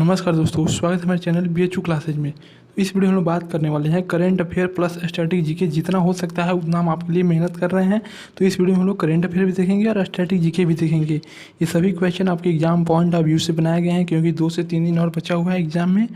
नमस्कार दोस्तों, स्वागत है हमारे चैनल BHU क्लासेज में। तो इस वीडियो में हम लोग बात करने वाले हैं current affair plus static GK. जितना हो सकता है उतना हम आपके लिए मेहनत कर रहे हैं। तो इस वीडियो में हम लोग करंट अफेयर भी देखेंगे और स्टैटिक जीके भी देखेंगे। ये सभी क्वेश्चन आपके एग्जाम पॉइंट ऑफ व्यू से बनाए गए हैं, क्योंकि 2 से 3 दिन और बचा हुआ है एग्जाम में।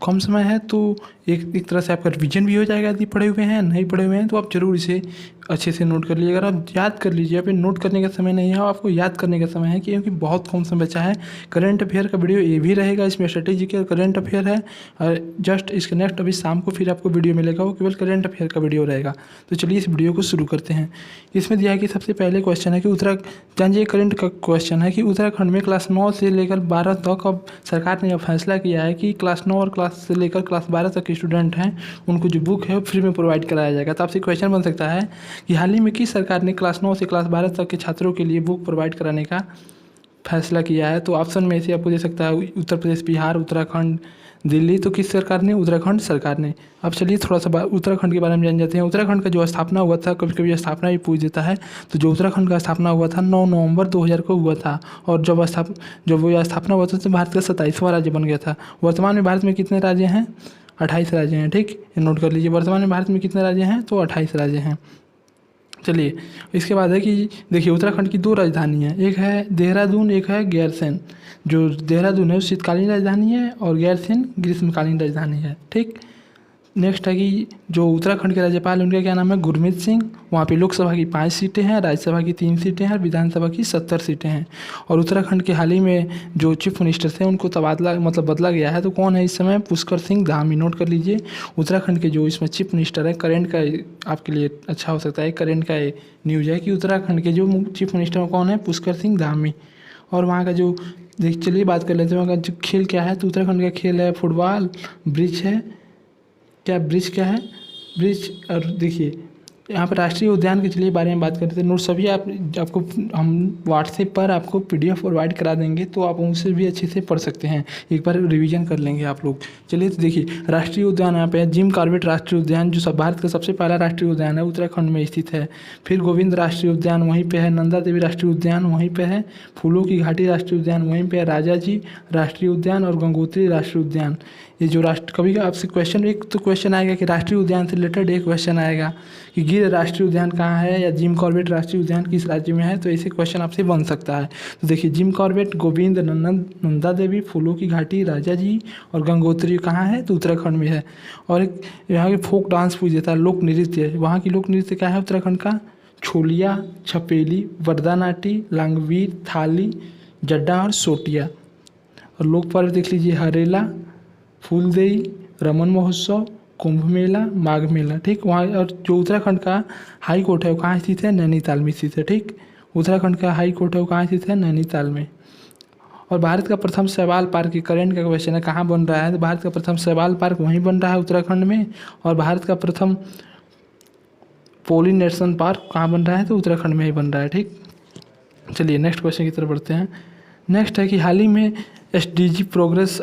कम समय है तो एक तरह से आपका रिविजन भी हो जाएगा। यदि पढ़े हुए हैं नहीं पढ़े हुए हैं तो आप जरूर इसे अच्छे से नोट कर लीजिए। अगर आप याद कर लीजिए, फिर नोट करने का समय नहीं है, आपको याद करने का समय है, क्योंकि बहुत कम समय बचा है। करंट अफेयर का वीडियो ये भी रहेगा, इसमें स्ट्रेटेजी के करंट अफेयर है। और जस्ट इसके नेक्स्ट अभी शाम को फिर आपको वीडियो मिलेगा, वो केवल करंट अफेयर का वीडियो रहेगा। तो चलिए इस वीडियो को शुरू करते हैं। इसमें दिया है कि सबसे पहले क्वेश्चन है कि जानिए करंट का क्वेश्चन है कि उत्तराखंड में क्लास 9 से लेकर 12 तक अब सरकार ने यह फैसला किया है कि क्लास 9 और क्लास से लेकर क्लास 12 तक के स्टूडेंट हैं, उनको जो बुक है वो फ्री में प्रोवाइड कराया जाएगा। तो आपसे क्वेश्चन बन सकता है कि हाल ही में किस सरकार ने क्लास 9 से क्लास 12 तक के छात्रों के लिए बुक प्रोवाइड कराने का फैसला किया है। तो ऑप्शन में से आपको दे सकता है उत्तर प्रदेश, बिहार, उत्तराखंड, दिल्ली। तो किस सरकार ने? उत्तराखंड सरकार ने। अब चलिए थोड़ा सा उत्तराखंड के बारे में जान जाते हैं। उत्तराखंड का जो स्थापना हुआ था, कभी कभी स्थापना भी पूछ देता है, तो जो उत्तराखंड का स्थापना हुआ था 9 नवंबर 2000 को हुआ था। और जब वो स्थापना हुआ था तो भारत का 27वां राज्य बन गया था। वर्तमान में भारत में कितने राज्य हैं? 28 राज्य हैं। ठीक, नोट कर लीजिए। वर्तमान में भारत में कितने राज्य हैं? तो 28 राज्य हैं। चलिए इसके बाद है कि देखिए उत्तराखंड की 2 राजधानी है, एक है देहरादून, एक है गैरसैंण। जो देहरादून है वो शीतकालीन राजधानी है और गैरसैंण ग्रीष्मकालीन राजधानी है। ठीक, नेक्स्ट है कि जो उत्तराखंड के राज्यपाल हैं उनका क्या नाम है? गुरमीत सिंह। वहाँ पे लोकसभा की 5 सीटें हैं, राज्यसभा की 3 सीटें हैं और विधानसभा की 70 सीटें हैं। और उत्तराखंड के हाल ही में जो चीफ मिनिस्टर थे उनको बदला गया है। तो कौन है इस समय? पुष्कर सिंह धामी। नोट कर लीजिए। उत्तराखंड के जो इसमें चीफ मिनिस्टर है, करेंट का आपके लिए अच्छा हो सकता है, करेंट का न्यूज़ है कि उत्तराखंड के जो चीफ मिनिस्टर कौन है? पुष्कर सिंह धामी। और वहाँ का जो चलिए बात कर लेते हैं वहाँ का जो खेल क्या है। तो उत्तराखंड का खेल है फुटबॉल, ब्रिज है। ब्रिज क्या है? ब्रिज। और देखिए यहाँ पर राष्ट्रीय उद्यान के चलिए बारे में बात करते हैं। नोट सभी आपको हम व्हाट्सएप पर आपको PDF प्रोवाइड करा देंगे, तो आप उनसे भी अच्छे से पढ़ सकते हैं। एक बार रिवीजन कर लेंगे आप लोग। चलिए तो देखिए राष्ट्रीय उद्यान यहाँ पे है जिम कॉर्बेट राष्ट्रीय उद्यान, जो भारत का सबसे पहला राष्ट्रीय उद्यान है, उत्तराखंड में स्थित है। फिर गोविंद राष्ट्रीय उद्यान वहीं पे है, नंदा देवी राष्ट्रीय उद्यान वहीं पे है, फूलों की घाटी राष्ट्रीय उद्यान वहीं पे है, राजा जी राष्ट्रीय उद्यान और गंगोत्री राष्ट्रीय उद्यान। ये जो कभी आपसे क्वेश्चन आएगा कि राष्ट्रीय उद्यान से रिलेटेड एक क्वेश्चन आएगा कि गिर राष्ट्रीय उद्यान कहाँ है या जिम कॉर्बेट राष्ट्रीय उद्यान किस राज्य में है। तो ऐसे क्वेश्चन आपसे बन सकता है। तो देखिए जिम कॉर्बेट, गोविंद, नंदा देवी, फूलों की घाटी, राजा जी और गंगोत्री कहाँ है? तो उत्तराखंड में है। और एक यहाँ के फोक डांस पूछ देता है, लोक नृत्य। वहाँ की लोक नृत्य क्या है उत्तराखंड का? छोलिया, छपेली, वरदानाटी, लांगवीर, थाली, जड्डा और सोटिया। और लोक पर्व देख लीजिए, हरेला, फूलदेई, रमन महोत्सव, कुंभ मेला, माघ मेला। ठीक, वहाँ। और जो उत्तराखंड का हाई कोर्ट है वो कहाँ स्थित है? नैनीताल में स्थित है। ठीक, उत्तराखंड का हाई कोर्ट है वो कहाँ स्थित है? नैनीताल में। और भारत का प्रथम शैवाल पार्क, की करंट का क्वेश्चन है, कहाँ बन रहा है? तो भारत का प्रथम शैवाल पार्क वहीं बन रहा है उत्तराखंड में। और भारत का प्रथम पोलिनेशन पार्क कहाँ बन रहा है? तो उत्तराखंड में ही बन रहा है। ठीक, चलिए नेक्स्ट क्वेश्चन की तरफ बढ़ते हैं। नेक्स्ट है कि हाल ही में SDG प्रोग्रेस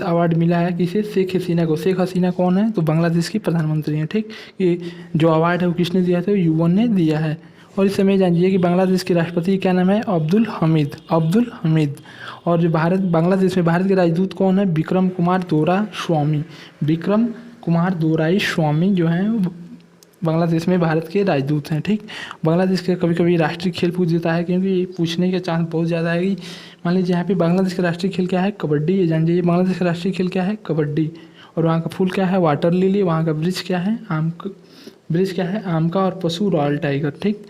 अवार्ड मिला है किसे? शेख हसीना को। शेख हसीना कौन है? तो बांग्लादेश की प्रधानमंत्री हैं। ठीक, ये जो अवार्ड है वो किसने दिया था? UN ने दिया है। और इस समय जानिए कि बांग्लादेश के राष्ट्रपति क्या नाम है? अब्दुल हमीद। और जो बांग्लादेश में भारत के राजदूत कौन है? विक्रम कुमार दोराई स्वामी जो हैं बांग्लादेश में भारत के राजदूत हैं। ठीक, बांग्लादेश के कभी कभी राष्ट्रीय खेल पूछ देता है, क्योंकि पूछने के चांस बहुत ज़्यादा है कि मान लीजिए यहाँ पे बांग्लादेश का राष्ट्रीय खेल क्या है? कबड्डी। ये जान लीजिए बांग्लादेश का राष्ट्रीय खेल क्या है? कबड्डी। और वहाँ का फूल क्या है? Water lily. वहाँ का ब्रिज क्या है? आम का। और पशु रॉयल टाइगर। ठीक,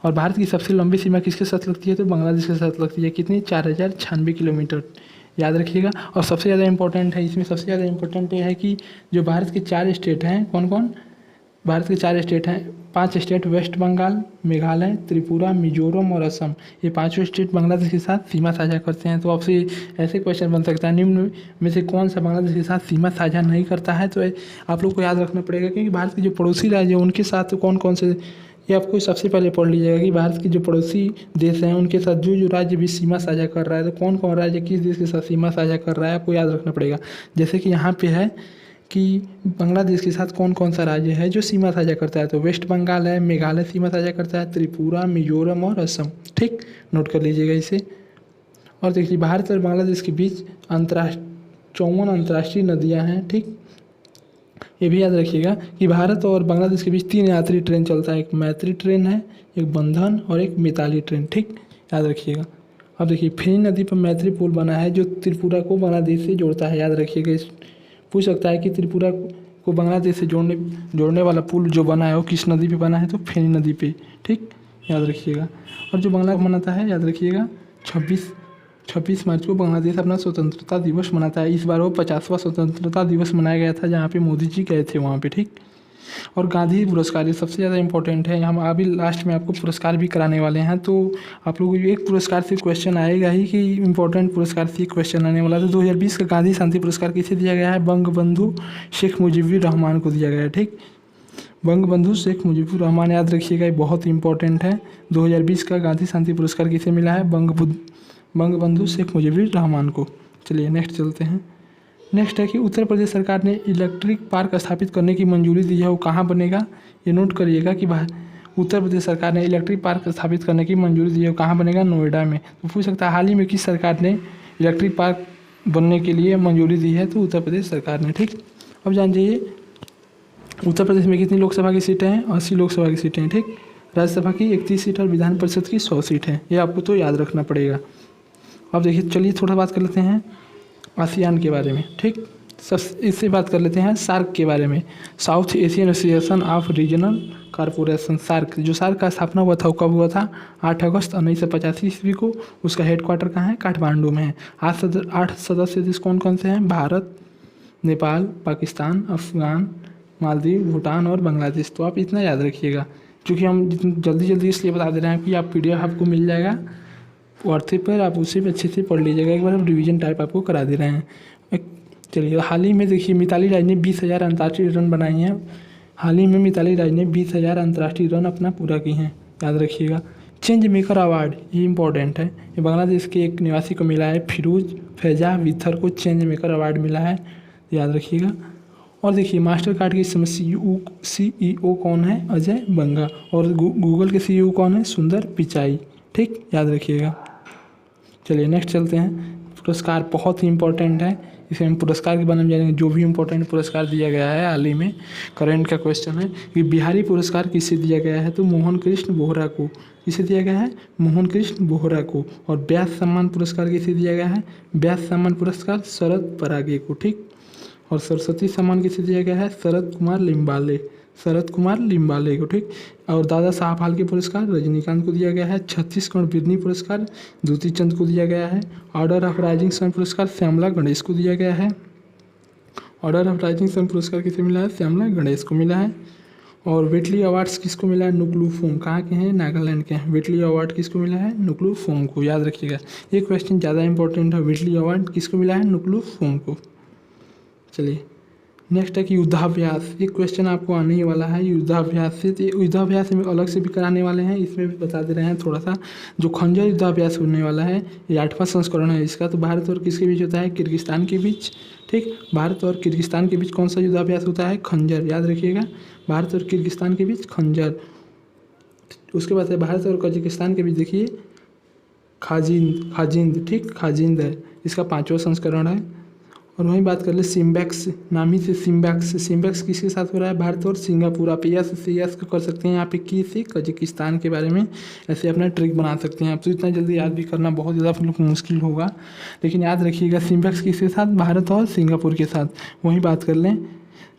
और भारत की सबसे लंबी सीमा किसके साथ लगती है? तो बांग्लादेश के साथ लगती है। कितनी? 4096 किलोमीटर। याद रखिएगा। और सबसे ज़्यादा इंपॉर्टेंट है इसमें, सबसे ज़्यादा इंपॉर्टेंट ये है कि जो भारत के 4 स्टेट हैं, कौन कौन? भारत के 4 स्टेट हैं, 5 स्टेट, वेस्ट बंगाल, मेघालय, त्रिपुरा, मिजोरम और असम। ये 5 स्टेट बांग्लादेश के साथ सीमा साझा करते हैं। तो आपसे ऐसे क्वेश्चन बन सकता है, निम्न में से कौन सा बांग्लादेश के साथ सीमा साझा नहीं करता है? तो आप लोग को याद रखना पड़ेगा, क्योंकि भारत के जो पड़ोसी राज्य हैं उनके साथ कौन कौन से, ये आपको सबसे पहले पढ़ लीजिएगा कि भारत के जो पड़ोसी देश हैं उनके साथ जो राज्य भी सीमा साझा कर रहा है, तो कौन कौन राज्य किस देश के साथ सीमा साझा कर रहा है, आपको याद रखना पड़ेगा। जैसे कि यहाँ पे है कि बांग्लादेश के साथ कौन कौन सा राज्य है जो सीमा साझा करता है? तो वेस्ट बंगाल है, मेघालय सीमा साझा करता है, त्रिपुरा, मिजोरम और असम। ठीक, नोट कर लीजिएगा इसे। और देखिए भारत और बांग्लादेश के बीच 54 अंतर्राष्ट्रीय नदियाँ हैं, ठीक। ये भी याद रखिएगा कि भारत और बांग्लादेश के बीच 3 यात्री ट्रेन चलता है, एक मैत्री ट्रेन है, एक बंधन और एक मिताली ट्रेन, ठीक, याद रखिएगा। अब देखिए फेनी नदी पर मैत्री पुल बना है जो त्रिपुरा को बांग्लादेश से जोड़ता है, याद रखिएगा। इस पूछ सकता है कि त्रिपुरा को बांग्लादेश से जोड़ने वाला पुल जो बना है वो किस नदी पे बना है, तो फेनी नदी पे, ठीक, याद रखिएगा। और जो बांग्ला मनाता है, याद रखिएगा, 26 मार्च को बांग्लादेश अपना स्वतंत्रता दिवस मनाता है। इस बार वो 50वां स्वतंत्रता दिवस मनाया गया था जहाँ पे मोदी जी गए थे वहाँ पे, ठीक। और गांधी पुरस्कार ये सबसे ज़्यादा इंपॉर्टेंट है, हम अभी लास्ट में आपको पुरस्कार भी कराने वाले हैं। तो आप लोगों को एक पुरस्कार से क्वेश्चन आएगा ही कि इंपॉर्टेंट पुरस्कार से क्वेश्चन आने वाला है। तो 2020 का गांधी शांति पुरस्कार किसे दिया गया है? बंगबंधु शेख मुजीबुर रहमान को दिया गया है, ठीक। बंगबंधु शेख मुजीबुर रहमान, याद रखिएगा, ये बहुत इंपॉर्टेंट है। 2020 का गांधी शांति पुरस्कार किसे मिला है? बंगबंधु शेख मुजीबुर रहमान को। चलिए नेक्स्ट चलते हैं। नेक्स्ट है कि उत्तर प्रदेश सरकार ने इलेक्ट्रिक पार्क स्थापित करने की मंजूरी दी है, वो कहाँ बनेगा? ये नोट करिएगा कि उत्तर प्रदेश सरकार ने इलेक्ट्रिक पार्क स्थापित करने की मंजूरी दी है, वो कहाँ बनेगा? नोएडा में। तो पूछ सकता है हाल ही में किस सरकार ने इलेक्ट्रिक पार्क बनने के लिए मंजूरी दी है? तो उत्तर प्रदेश सरकार ने, ठीक। अब जान जाइए उत्तर प्रदेश में कितनी लोकसभा की सीटें हैं? 80 लोकसभा की सीटें हैं, ठीक। राज्यसभा की 31 सीट और विधान परिषद की 100 सीट है, ये आपको तो याद रखना पड़ेगा। अब देखिए चलिए थोड़ा बात कर लेते हैं आसियान के बारे में, ठीक। इससे बात कर लेते हैं सार्क के बारे में, South Asian Association of Regional Corporation, SAARC. जो सार्क का स्थापना हुआ था वो कब हुआ था? 8 अगस्त 1985 ईस्वी को। उसका हेडक्वार्टर कहाँ है? काठमांडू में है। 8 सदस्य देश कौन कौन से हैं? भारत, नेपाल, पाकिस्तान, अफगान, मालदीव, भूटान और बांग्लादेश। तो आप इतना याद रखिएगा, क्योंकि हम जल्दी इसलिए बता दे रहे हैं कि आप PDF आपको मिल जाएगा व्हाट्सएप पर, आप उसे भी अच्छे से पढ़ लीजिएगा। एक बार हम रिवीजन टाइप आपको करा दे रहे हैं। चलिए हाल ही में देखिए मिताली राज ने 20,000 अंतर्राष्ट्रीय रन बनाए हैं। हाल ही में मिताली राज ने 20,000 अंतर्राष्ट्रीय रन अपना पूरा किए हैं, याद रखिएगा। चेंज मेकर अवार्ड ये इंपॉर्टेंट है, ये बांग्लादेश के एक निवासी को मिला है, फिरोज फैजा विथर को चेंज मेकर अवार्ड मिला है, याद रखिएगा। और देखिए मास्टर कार्ड के CEO कौन है? अजय बंगा। और गूगल के CEO कौन है? सुंदर पिचाई, ठीक, याद रखिएगा। चलिए नेक्स्ट चलते हैं। पुरस्कार बहुत ही इंपॉर्टेंट है, इसे हम पुरस्कार के बारे में जानेंगे। जो भी इंपॉर्टेंट पुरस्कार दिया गया है हाल ही में, करंट का क्वेश्चन है कि बिहारी पुरस्कार किसे दिया गया है? तो मोहन कृष्ण बोहरा को। किसे दिया गया है? मोहन कृष्ण बोहरा को। और व्यास सम्मान पुरस्कार किसे दिया गया है? व्यास सम्मान पुरस्कार शरद परागे को, ठीक। और सरस्वती सम्मान किसे दिया गया है? शरद कुमार लिम्बाले को, ठीक। और दादा साहब फाल्के पुरस्कार रजनीकांत को दिया गया है। छत्तीसगढ़ बिरनी पुरस्कार दूती चंद को दिया गया है। ऑर्डर ऑफ राइजिंग सन पुरस्कार श्यामला गणेश को दिया गया है। ऑर्डर ऑफ राइजिंग सन पुरस्कार किसे मिला है? श्यामला गणेश को मिला है। और वेटली अवार्ड्स किसको मिला है? नुक्लू फोम। कहाँ के हैं? नागालैंड के हैं। वेटली अवार्ड किसको मिला है? नुक्लू फोम को, याद रखिएगा। ये क्वेश्चन ज़्यादा इंपॉर्टेंट है। वेटली अवार्ड किसको मिला है? नुक्लू फोम को। चलिए नेक्स्ट है कि युद्धाभ्यास, ये क्वेश्चन आपको आने ही वाला है युद्धाभ्यास से। तो युद्धाभ्यास में अलग से भी कराने वाले हैं, इसमें भी बता दे रहे हैं थोड़ा सा। जो खंजर युद्धाभ्यास होने वाला है, ये 8वां संस्करण है इसका। तो भारत और किसके बीच होता है? किर्गिस्तान के बीच, ठीक। भारत और किर्गिस्तान के बीच कौन सा युद्धाभ्यास होता है? खंजर, याद रखिएगा। भारत और किर्गिस्तान के बीच खंजर। उसके बाद है भारत और कजाकिस्तान के बीच, देखिए खाजिंद, ठीक, खाजिंद है, इसका 5वां संस्करण है। और वहीं बात कर ले सिम्बैक्स, नाम ही से सिम्बैक्स किसके साथ हो रहा है? भारत और सिंगापुर। आप यस कर सकते हैं यहाँ पे की से कजाकिस्तान के बारे में, ऐसे अपना ट्रिक बना सकते हैं आप। तो इतना जल्दी याद भी करना बहुत ज़्यादा मुश्किल होगा, लेकिन याद रखिएगा सिम्बैक्स किसके साथ? भारत और सिंगापुर के साथ। वहीं बात कर लें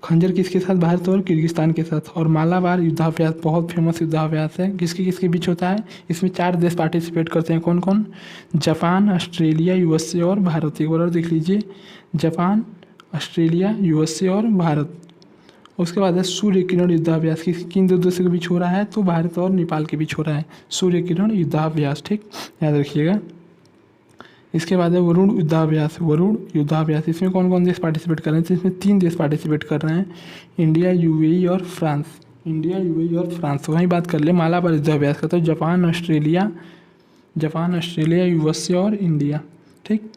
खंजर किसके साथ? भारत और किर्गिस्तान के साथ। और मालाबार युद्धाभ्यास बहुत फेमस युद्धाभ्यास है, किसके बीच होता है? इसमें 4 देश पार्टिसिपेट करते हैं, कौन कौन? जापान, ऑस्ट्रेलिया, USA और भारत। एक बार और देख लीजिए, जापान, ऑस्ट्रेलिया, USA और भारत। उसके बाद है सूर्य किरण युद्धाभ्यास, किन 2 देशों के बीच हो रहा है? तो भारत और नेपाल के बीच हो रहा है सूर्य किरण युद्धाभ्यास, ठीक, याद रखिएगा। इसके बाद है वरुण युद्धाभ्यास, इसमें कौन कौन देश पार्टिसिपेट कर रहे हैं? तो इसमें 3 देश पार्टिसिपेट कर रहे हैं, इंडिया, UAE और फ्रांस। वहीं बात कर ले मालाबार युद्धाभ्यास का, तो जापान, ऑस्ट्रेलिया, USA और इंडिया, ठीक।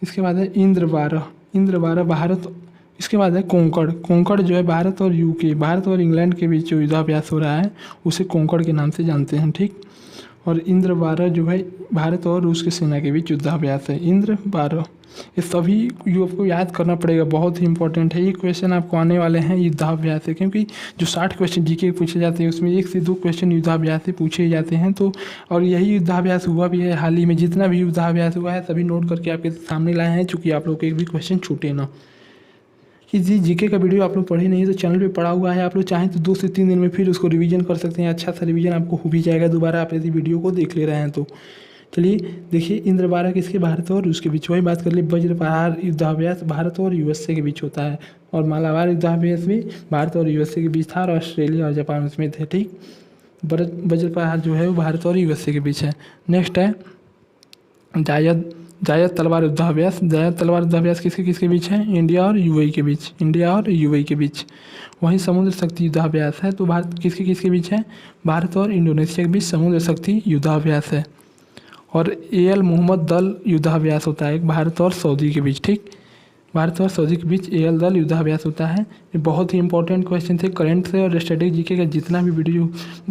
इसके बाद है इंद्र 12 भारत। इसके बाद है कोंकण जो है भारत और इंग्लैंड के बीच जो युद्धाभ्यास हो रहा है उसे कोंकण के नाम से जानते हैं, ठीक। और इंद्र 12 जो है भारत और रूस की सेना के बीच युद्धाभ्यास है। इंद्र 12 ये सभी आपको याद करना पड़ेगा, बहुत ही इंपॉर्टेंट है। ये क्वेश्चन आपको आने वाले हैं युद्धाभ्यास से, क्योंकि जो 60 क्वेश्चन जीके पूछे जाते हैं उसमें 1 से 2 क्वेश्चन युद्धाभ्यास से पूछे जाते हैं। तो और यही युद्धाभ्यास हुआ भी है हाल ही में। जितना भी युद्धाभ्यास हुआ है सभी नोट करके आपके सामने लाए हैं, चूँकि आप लोग के एक भी क्वेश्चन छूटे ना। कि जी जीके का वीडियो आप लोग पढ़े नहीं तो चैनल पे पड़ा हुआ है, आप लोग चाहें तो 2 से 3 दिन में फिर उसको रिवीजन कर सकते हैं। अच्छा सा रिवीजन आपको हो भी जाएगा दोबारा आप यदि वीडियो को देख ले रहे हैं तो। चलिए देखिए, इंद्र 12 किसके भारत और रूस के बीच, वही बात कर ली। वज्र प्रहार युद्धाभ्यास भारत और यूएसए के बीच होता है, और मालाबार युद्धाभ्यास भी भारत और यूएसए के बीच था, और ऑस्ट्रेलिया और जापान उसमें थे। ठीक, वज्र प्रहार जो है वो भारत और यूएसए के बीच है। नेक्स्ट है जायद तलवार युद्धाभ्यास। जायद तलवार युद्धाभ्यास किसके किसके बीच है, इंडिया और यूएई के बीच, इंडिया और यूएई के बीच। वहीं समुद्र शक्ति युद्धाभ्यास है, तो भारत किसके किसके बीच है, भारत और इंडोनेशिया के बीच समुद्र शक्ति युद्धाभ्यास है। और एल मोहम्मद दल युद्धाभ्यास होता है भारत और सऊदी के बीच। ठीक, भारत और सऊदी के बीच एल दल युद्धाभ्यास होता है। ये बहुत ही इंपॉर्टेंट क्वेश्चन थे, करंट से और स्टैटिक जीके का जितना भी वीडियो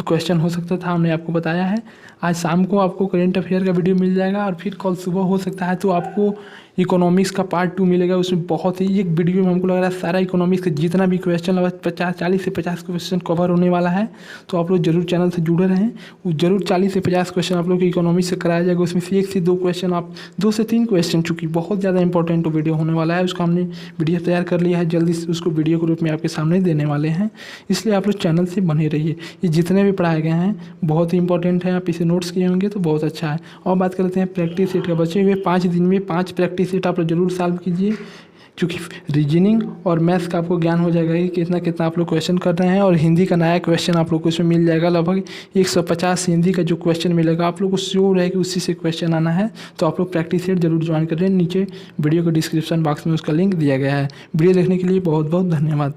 क्वेश्चन हो सकता था हमने आपको बताया है। आज शाम को आपको करंट अफेयर का वीडियो मिल जाएगा, और फिर कल सुबह हो सकता है तो आपको इकोनॉमिक्स का पार्ट 2 मिलेगा। उसमें बहुत ही एक वीडियो में हमको लग रहा है सारा इकोनॉमिक्स का जितना भी क्वेश्चन लगभग 40 से 50 क्वेश्चन कवर होने वाला है। तो आप लोग जरूर चैनल से जुड़े रहें, वो जरूर 40 से 50 क्वेश्चन आप लोग को इकोनॉमिक्स से कराया जाएगा। उसमें से 1 से 2 क्वेश्चन, आप 2 से 3 क्वेश्चन, चूँकि बहुत ज़्यादा इंपॉर्टेंट वीडियो होने वाला है, उसका हमने वीडियो तैयार कर लिया है, जल्दी से उसको वीडियो के रूप में आपके सामने देने वाले हैं। इसलिए आप लोग चैनल से बने रहिए। ये जितने भी पढ़ाए गए हैं बहुत ही इंपॉर्टेंट है, आप इसे नोट्स किए होंगे तो बहुत अच्छा है। और बात करते हैं प्रैक्टिस सेट का। बचे हुए 5 दिन में 5 प्रैक्टिस सेट आप लोग जरूर सॉल्व कीजिए, क्योंकि रीजनिंग और मैथ्स का आपको ज्ञान हो जाएगा कि कितना कितना आप लोग क्वेश्चन कर रहे हैं। और हिंदी का नया क्वेश्चन आप लोग को इसमें मिल जाएगा, लगभग 150 हिंदी का जो क्वेश्चन मिलेगा आप लोग को श्योर है कि उसी से क्वेश्चन आना है। तो आप लोग प्रैक्टिस सेट जरूर ज्वाइन कर लें, नीचे वीडियो के डिस्क्रिप्शन बॉक्स में उसका लिंक दिया गया है। वीडियो देखने के लिए बहुत बहुत धन्यवाद।